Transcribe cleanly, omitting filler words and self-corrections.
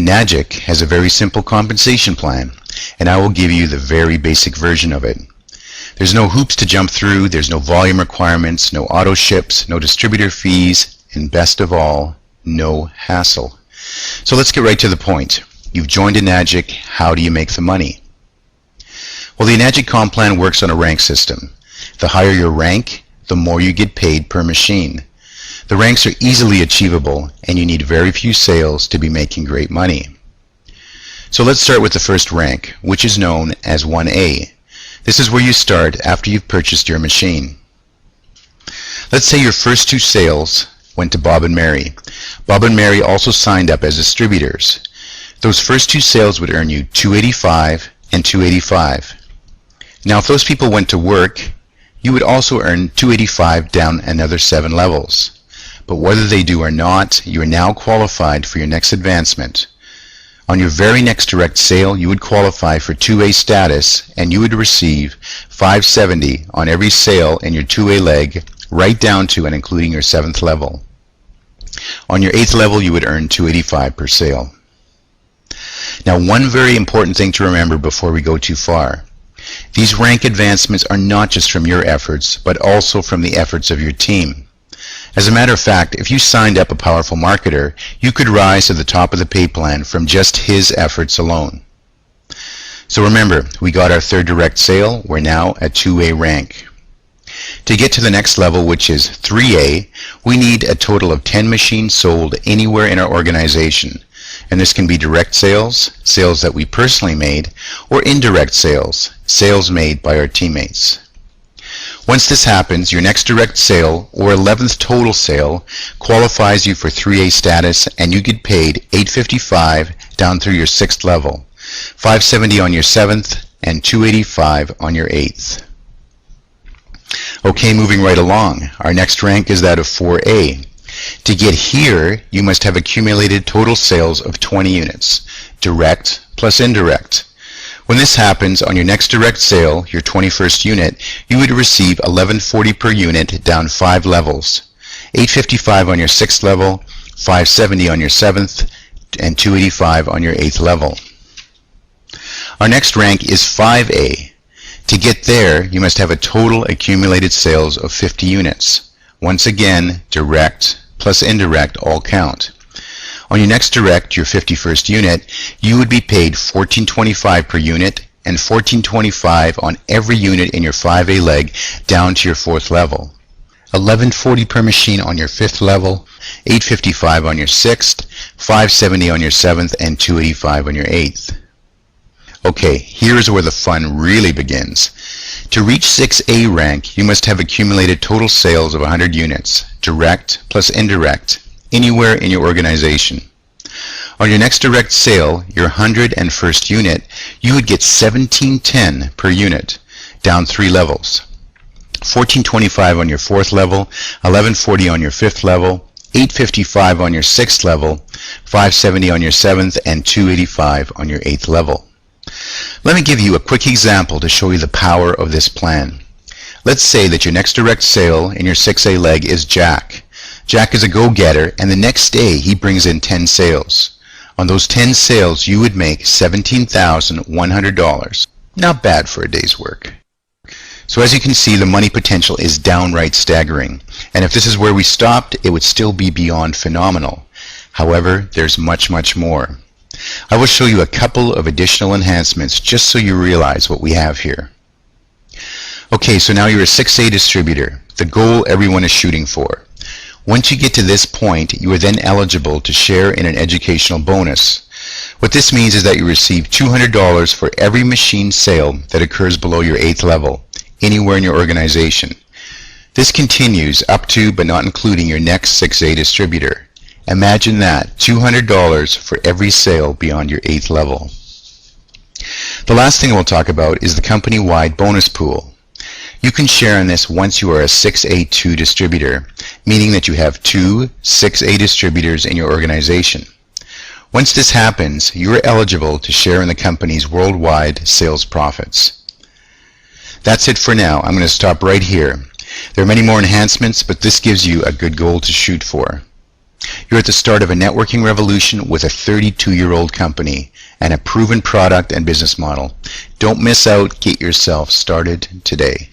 Enagic has a very simple compensation plan, and I will give you the very basic version of it. There's no hoops to jump through, there's no volume requirements, no auto ships, no distributor fees, and best of all, no hassle. So let's get right to the point. You've joined Enagic, how do you make the money? Well, the Enagic comp plan works on a rank system. The higher your rank, the more you get paid per machine. The ranks are easily achievable, and you need very few sales to be making great money. So let's start with the first rank, which is known as 1A. This is where you start after you've purchased your machine. Let's say your first two sales went to Bob and Mary. Bob and Mary also signed up as distributors. Those first two sales would earn you $285 and $285. Now if those people went to work, you would also earn $285 down another 7 levels. But whether they do or not, you are now qualified for your next advancement. On your very next direct sale, you would qualify for 2A status, and you would receive $570 on every sale in your 2A leg, right down to and including your 7th level. On your 8th level, you would earn $285 per sale. Now, one very important thing to remember before we go too far. These rank advancements are not just from your efforts, but also from the efforts of your team. As a matter of fact, if you signed up a powerful marketer, you could rise to the top of the pay plan from just his efforts alone. So remember, we got our third direct sale, we're now at 2A rank. To get to the next level, which is 3A, we need a total of 10 machines sold anywhere in our organization. And this can be direct sales, sales that we personally made, or indirect sales, sales made by our teammates. Once this happens, your next direct sale, or 11th total sale, qualifies you for 3A status, and you get paid $855 down through your 6th level, $570 on your 7th, and $285 on your 8th. Okay, moving right along. Our next rank is that of 4A. To get here, you must have accumulated total sales of 20 units, direct plus indirect. When this happens, on your next direct sale, your 21st unit, you would receive $1140 per unit down 5 levels, $855 on your 6th level, $570 on your 7th, and $285 on your 8th level. Our next rank is 5A. To get there, you must have a total accumulated sales of 50 units. Once again, direct plus indirect all count. On your next direct, your 51st unit, you would be paid $1425 per unit and $1425 on every unit in your 5A leg down to your 4th level. $1140 per machine on your 5th level, $855 on your 6th, $570 on your 7th, and $285 on your 8th. Okay, here's where the fun really begins. To reach 6A rank, you must have accumulated total sales of 100 units, direct plus indirect, anywhere in your organization. On your next direct sale, your 101st unit, you would get $1710 per unit, down 3 levels. $1425 on your 4th level, $1140 on your 5th level, $855 on your 6th level, $570 on your 7th, and $285 on your 8th level. Let me give you a quick example to show you the power of this plan. Let's say that your next direct sale in your 6A leg is Jack. Jack is a go-getter, and the next day he brings in 10 sales. On those 10 sales, you would make $17,100. Not bad for a day's work. So as you can see, the money potential is downright staggering. And if this is where we stopped, it would still be beyond phenomenal. However, there's much, much more. I will show you a couple of additional enhancements just so you realize what we have here. Okay, so now you're a 6A distributor, the goal everyone is shooting for. Once you get to this point, you are then eligible to share in an educational bonus. What this means is that you receive $200 for every machine sale that occurs below your 8th level, anywhere in your organization. This continues up to but not including your next 6A distributor. Imagine that, $200 for every sale beyond your 8th level. The last thing we'll talk about is the company-wide bonus pool. You can share in this once you are a 6A2 distributor, meaning that you have 2 6A distributors in your organization. Once this happens, you are eligible to share in the company's worldwide sales profits. That's it for now. I'm going to stop right here. There are many more enhancements, but this gives you a good goal to shoot for. You're at the start of a networking revolution with a 32-year-old company and a proven product and business model. Don't miss out. Get yourself started today.